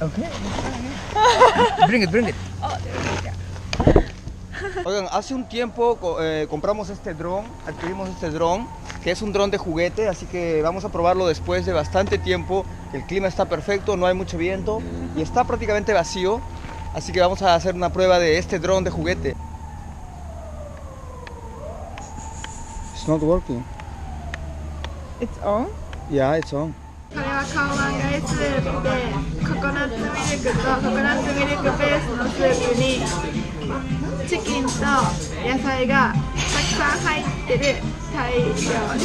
Okay. Bring it. Oh, Oigan, hace un tiempo compramos este dron, adquirimos este dron, que es un dron de juguete, así que vamos a probarlo después de bastante tiempo. El clima está perfecto, no hay mucho viento y está prácticamente vacío, así que vamos a hacer una prueba de este dron de juguete. It's not working. It's on? Yeah, it's on. これはカオマンガイスープでココナッツミルクとココナッツミルクベースのスープにチキンと野菜がたくさん入ってるタイ料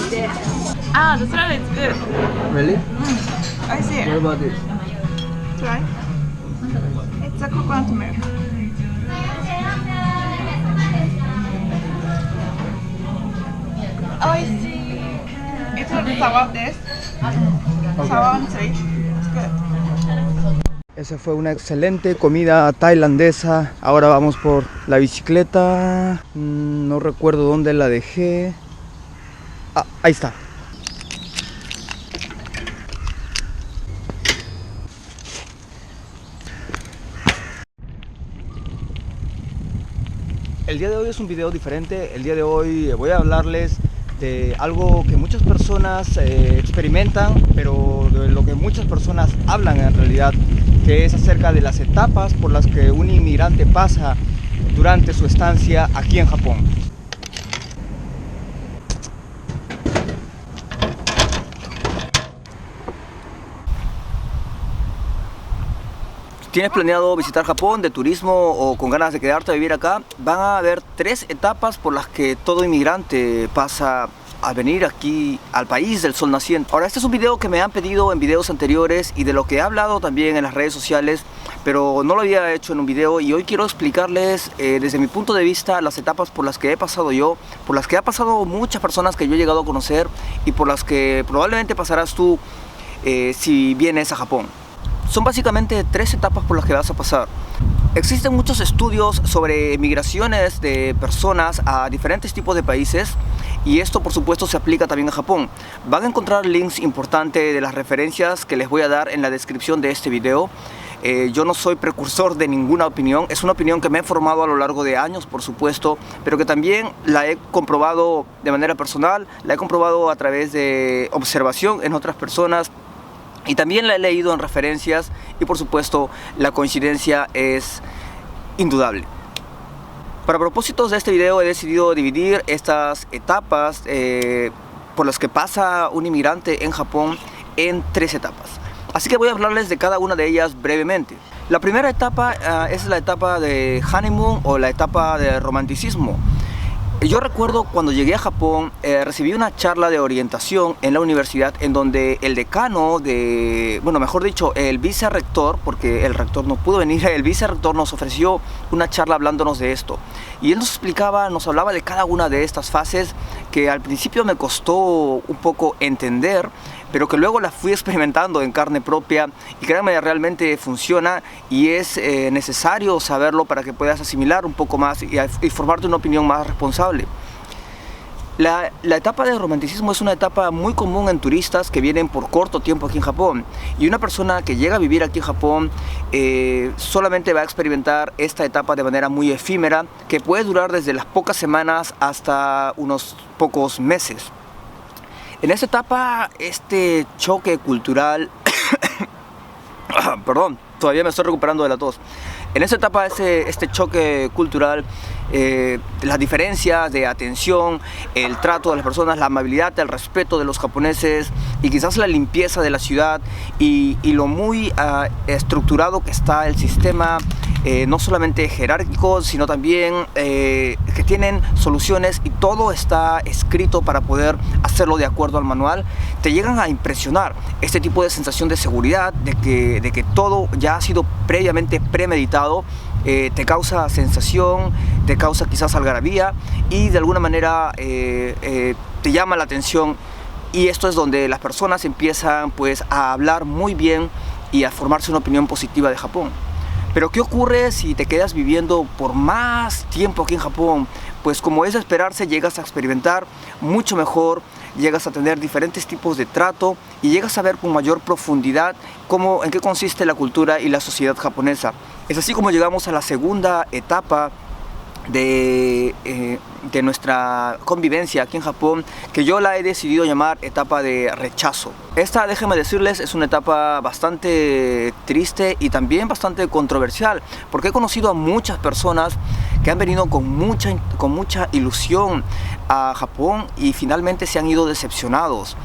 理で Ah, the salad is good. Really? I see. What about this? Try. It's a coconut milk. Oh, I see. It's a sour taste. Sour and sweet. It's good. Esa fue una excelente comida tailandesa. Ahora vamos por la bicicleta. No recuerdo dónde la dejé. Ah, ahí está. El día de hoy es un video diferente. El día de hoy voy a hablarles de algo que muchas personas experimentan, pero de lo que muchas personas hablan en realidad, que es acerca de las etapas por las que un inmigrante pasa durante su estancia aquí en Japón. ¿Tienes planeado visitar Japón de turismo o con ganas de quedarte a vivir acá? Van a haber 3 etapas por las que todo inmigrante pasa a venir aquí al país del sol naciente. Ahora, este es un video que me han pedido en videos anteriores y de lo que he hablado también en las redes sociales, pero no lo había hecho en un video, y hoy quiero explicarles desde mi punto de vista las etapas por las que he pasado yo, por las que ha pasado muchas personas que yo he llegado a conocer y por las que probablemente pasarás tú si vienes a Japón. Son básicamente 3 etapas por las que vas a pasar. Existen muchos estudios sobre migraciones de personas a diferentes tipos de países, y esto por supuesto se aplica también a Japón. Van a encontrar links importantes de las referencias que les voy a dar en la descripción de este video. Yo no soy precursor de ninguna opinión, es una opinión que me he formado a lo largo de años, por supuesto, pero que también la he comprobado de manera personal, la he comprobado a través de observación en otras personas, y también la he leído en referencias, y por supuesto la coincidencia es indudable. Para propósitos de este video he decidido dividir estas etapas por las que pasa un inmigrante en Japón en 3 etapas. Así que voy a hablarles de cada una de ellas brevemente. La primera etapa es la etapa de honeymoon o la etapa de romanticismo. Yo recuerdo cuando llegué a Japón, recibí una charla de orientación en la universidad en donde el decano mejor dicho, el vicerrector, porque el rector no pudo venir, el vicerrector nos ofreció una charla hablándonos de esto. Y él nos hablaba de cada una de estas fases que al principio me costó un poco entender, pero que luego la fui experimentando en carne propia, y créanme, realmente funciona, y es necesario saberlo para que puedas asimilar un poco más y formarte una opinión más responsable. La etapa de romanticismo es una etapa muy común en turistas que vienen por corto tiempo aquí en Japón, y una persona que llega a vivir aquí en Japón solamente va a experimentar esta etapa de manera muy efímera, que puede durar desde las pocas semanas hasta unos pocos meses. En esta etapa, este choque cultural, perdón, todavía me estoy recuperando de la tos. En esta etapa, este choque cultural, las diferencias de atención, el trato de las personas, la amabilidad, el respeto de los japoneses, y quizás la limpieza de la ciudad, y lo muy estructurado que está el sistema, no solamente jerárquico, sino también que tienen soluciones y todo está escrito para poder hacerlo de acuerdo al manual, te llegan a impresionar. Este tipo de sensación de seguridad, de que todo ya ha sido previamente premeditado, te causa sensación, te causa quizás algarabía, y de alguna manera te llama la atención, y esto es donde las personas empiezan pues a hablar muy bien y a formarse una opinión positiva de Japón. Pero ¿qué ocurre si te quedas viviendo por más tiempo aquí en Japón? Pues como es de esperarse, llegas a experimentar mucho mejor llegas a tener diferentes tipos de trato y llegas a ver con mayor profundidad en qué consiste la cultura y la sociedad japonesa. Es así como llegamos a la segunda etapa de nuestra convivencia aquí en Japón, que yo la he decidido llamar etapa de rechazo. Esta, déjenme decirles, es una etapa bastante triste y también bastante controversial, porque he conocido a muchas personas que han venido con mucha ilusión a Japón y finalmente se han ido decepcionados.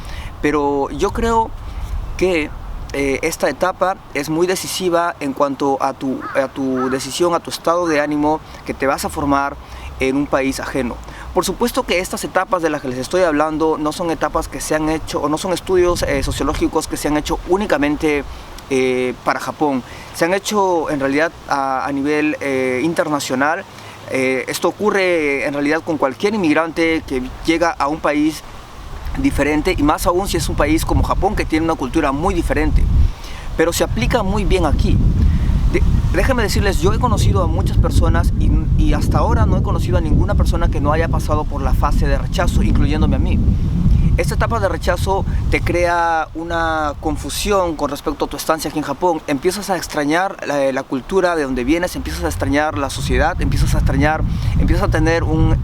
Pero yo creo que esta etapa es muy decisiva en cuanto a tu decisión, a tu estado de ánimo que te vas a formar en un país ajeno. Por supuesto que estas etapas de las que les estoy hablando no son etapas que se han hecho, o no son estudios sociológicos que se han hecho únicamente para Japón. Se han hecho en realidad a nivel internacional. Esto ocurre en realidad con cualquier inmigrante que llega a un país diferente, y más aún si es un país como Japón, que tiene una cultura muy diferente, pero se aplica muy bien aquí. Déjenme decirles, yo he conocido a muchas personas y hasta ahora no he conocido a ninguna persona que no haya pasado por la fase de rechazo, incluyéndome a mí. Esta etapa de rechazo te crea una confusión con respecto a tu estancia aquí en Japón. Empiezas a extrañar la cultura de donde vienes, empiezas a extrañar la sociedad, empiezas a tener un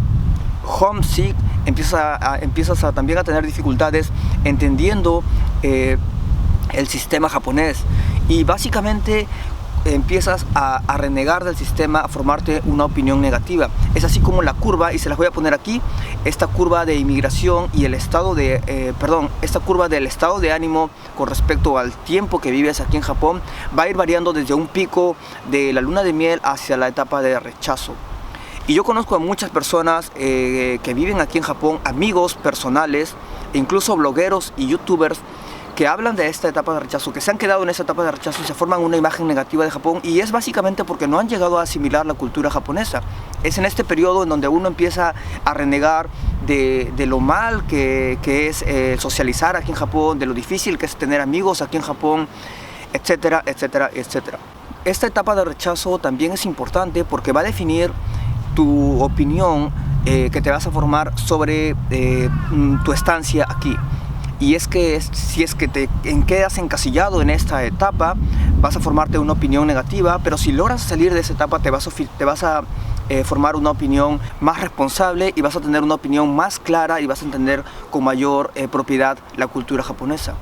homesick, empiezas también a tener dificultades entendiendo el sistema japonés, y básicamente empiezas a renegar del sistema, a formarte una opinión negativa. Es así como la curva, y se las voy a poner aquí, esta curva de inmigración y esta curva del estado de ánimo con respecto al tiempo que vives aquí en Japón va a ir variando desde un pico de la luna de miel hacia la etapa de rechazo. Y yo conozco a muchas personas que viven aquí en Japón, amigos personales, e incluso blogueros y youtubers, que hablan de esta etapa de rechazo, que se han quedado en esta etapa de rechazo y se forman una imagen negativa de Japón, y es básicamente porque no han llegado a asimilar la cultura japonesa. Es en este periodo en donde uno empieza a renegar de lo mal que es socializar aquí en Japón, de lo difícil que es tener amigos aquí en Japón, etcétera, etcétera, etcétera. Esta etapa de rechazo también es importante porque va a definir tu opinión que te vas a formar sobre tu estancia aquí. Y es que si es que te quedas encasillado en esta etapa, vas a formarte una opinión negativa, pero si logras salir de esa etapa te vas a formar una opinión más responsable, y vas a tener una opinión más clara, y vas a entender con mayor propiedad la cultura japonesa.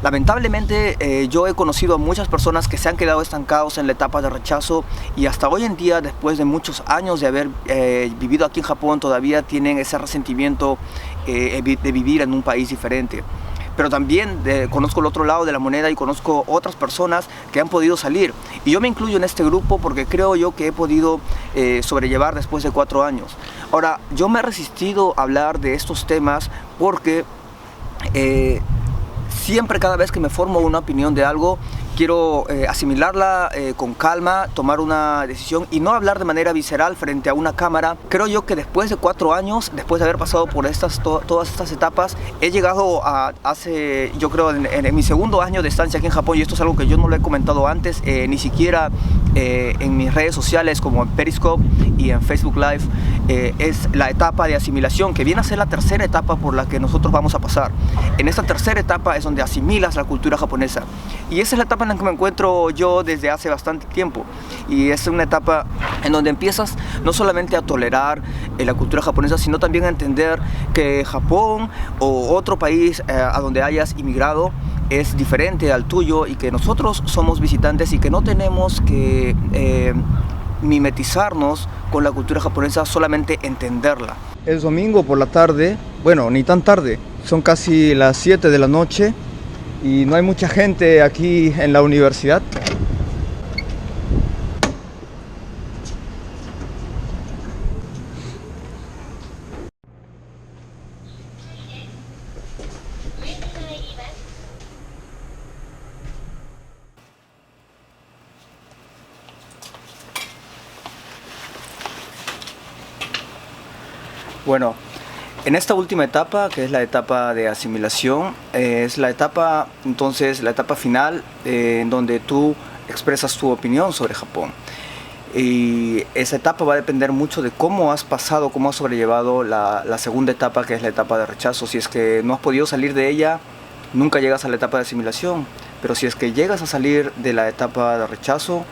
Lamentablemente yo he conocido a muchas personas que se han quedado estancados en la etapa de rechazo, y hasta hoy en día, después de muchos años de haber vivido aquí en Japón, todavía tienen ese resentimiento de vivir en un país diferente. Pero también conozco el otro lado de la moneda y conozco otras personas que han podido salir, y yo me incluyo en este grupo porque creo yo que he podido sobrellevar después de 4 años. Ahora, yo me he resistido a hablar de estos temas porque siempre, cada vez que me formo una opinión de algo, quiero asimilarla con calma, tomar una decisión y no hablar de manera visceral frente a una cámara. Creo yo que después de 4 años, después de haber pasado por todas estas etapas, he llegado yo creo, en mi segundo año de estancia aquí en Japón, y esto es algo que yo no lo he comentado antes, ni siquiera en mis redes sociales como en Periscope y en Facebook Live, es la etapa de asimilación, que viene a ser la tercera etapa por la que nosotros vamos a pasar. En esta tercera etapa es donde asimilas la cultura japonesa, y esa es la etapa en la que me encuentro yo desde hace bastante tiempo, y es una etapa en donde empiezas no solamente a tolerar la cultura japonesa, sino también a entender que Japón o otro país a donde hayas inmigrado es diferente al tuyo, y que nosotros somos visitantes y que no tenemos que mimetizarnos con la cultura japonesa, solamente entenderla. Es domingo por la tarde, bueno, ni tan tarde, son casi las 7 de la noche y no hay mucha gente aquí en la universidad. Bueno, en esta última etapa, que es la etapa de asimilación, es la etapa final en donde tú expresas tu opinión sobre Japón. Y esa etapa va a depender mucho de cómo has pasado, cómo has sobrellevado la segunda etapa, que es la etapa de rechazo. Si es que no has podido salir de ella, nunca llegas a la etapa de asimilación. Pero si es que llegas a salir de la etapa de rechazo,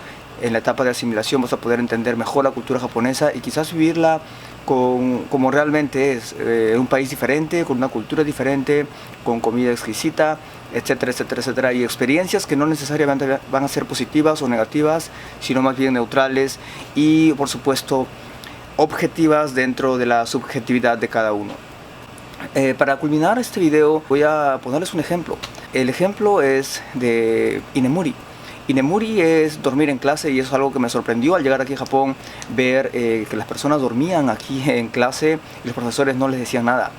en la etapa de asimilación vas a poder entender mejor la cultura japonesa y quizás vivirla como realmente es, un país diferente, con una cultura diferente, con comida exquisita, etcétera, etcétera, etcétera, y experiencias que no necesariamente van a ser positivas o negativas, sino más bien neutrales y, por supuesto, objetivas dentro de la subjetividad de cada uno. Para culminar este video voy a ponerles un ejemplo. El ejemplo es de Inemuri. Inemuri es dormir en clase, y eso es algo que me sorprendió al llegar aquí a Japón, ver que las personas dormían aquí en clase y los profesores no les decían nada.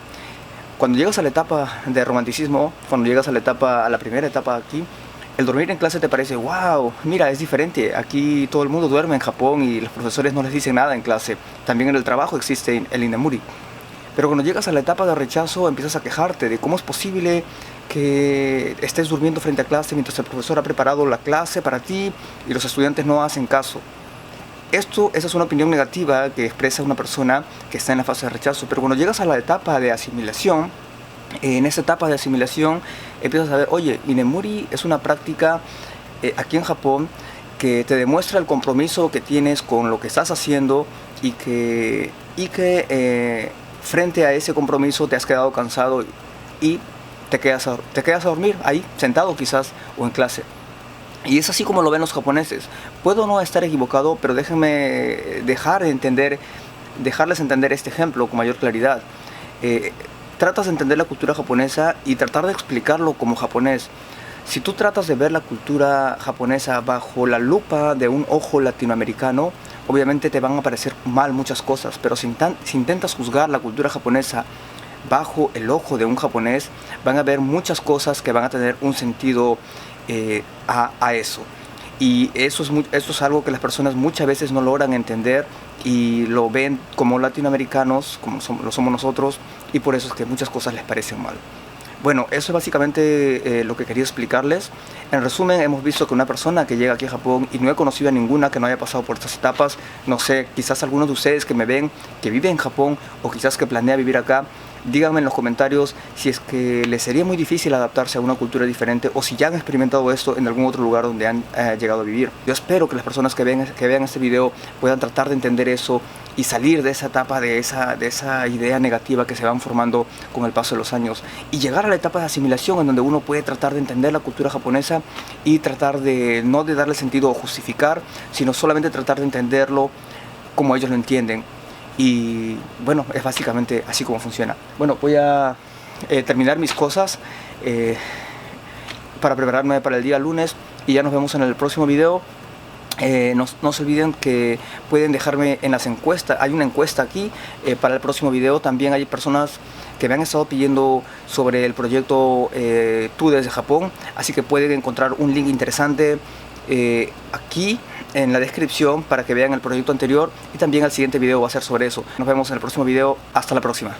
Cuando llegas a la etapa de romanticismo, cuando llegas a la primera etapa aquí, el dormir en clase te parece, wow, mira, es diferente. Aquí todo el mundo duerme en Japón y los profesores no les dicen nada en clase. También en el trabajo existe el Inemuri. Pero cuando llegas a la etapa de rechazo empiezas a quejarte de cómo es posible que estés durmiendo frente a clase mientras el profesor ha preparado la clase para ti y los estudiantes no hacen caso. Esa es una opinión negativa que expresa una persona que está en la fase de rechazo. Pero cuando llegas a la etapa de asimilación, en esa etapa de asimilación empiezas a ver, oye, Inemuri es una práctica aquí en Japón que te demuestra el compromiso que tienes con lo que estás haciendo y que frente a ese compromiso te has quedado cansado y te quedas a dormir ahí, sentado quizás, o en clase. Y es así como lo ven los japoneses. Puedo no estar equivocado, pero déjenme dejarles entender este ejemplo con mayor claridad. Tratas de entender la cultura japonesa y tratar de explicarlo como japonés. Si tú tratas de ver la cultura japonesa bajo la lupa de un ojo latinoamericano, obviamente te van a parecer mal muchas cosas, pero si intentas juzgar la cultura japonesa bajo el ojo de un japonés, van a ver muchas cosas que van a tener un sentido a eso. Y eso es algo que las personas muchas veces no logran entender y lo ven como latinoamericanos, como lo somos nosotros, y por eso es que muchas cosas les parecen mal. Bueno, eso es básicamente lo que quería explicarles. En resumen, hemos visto que una persona que llega aquí a Japón, y no he conocido a ninguna que no haya pasado por estas etapas, no sé, quizás algunos de ustedes que me ven, que viven en Japón, o quizás que planea vivir acá, díganme en los comentarios si es que les sería muy difícil adaptarse a una cultura diferente, o si ya han experimentado esto en algún otro lugar donde han llegado a vivir. Yo espero que las personas que vean este video puedan tratar de entender eso y salir de esa etapa, de esa idea negativa que se van formando con el paso de los años, y llegar a la etapa de asimilación, en donde uno puede tratar de entender la cultura japonesa y tratar de no de darle sentido o justificar, sino solamente tratar de entenderlo como ellos lo entienden. Y bueno, es básicamente así como funciona. Bueno, voy a terminar mis cosas para prepararme para el día lunes, y ya nos vemos en el próximo video. No se olviden que pueden dejarme en las encuestas. Hay una encuesta aquí para el próximo video. También hay personas que me han estado pidiendo sobre el proyecto Tú desde Japón, así que pueden encontrar un link interesante aquí en la descripción para que vean el proyecto anterior, y también el siguiente video va a ser sobre eso. Nos vemos en el próximo video. Hasta la próxima.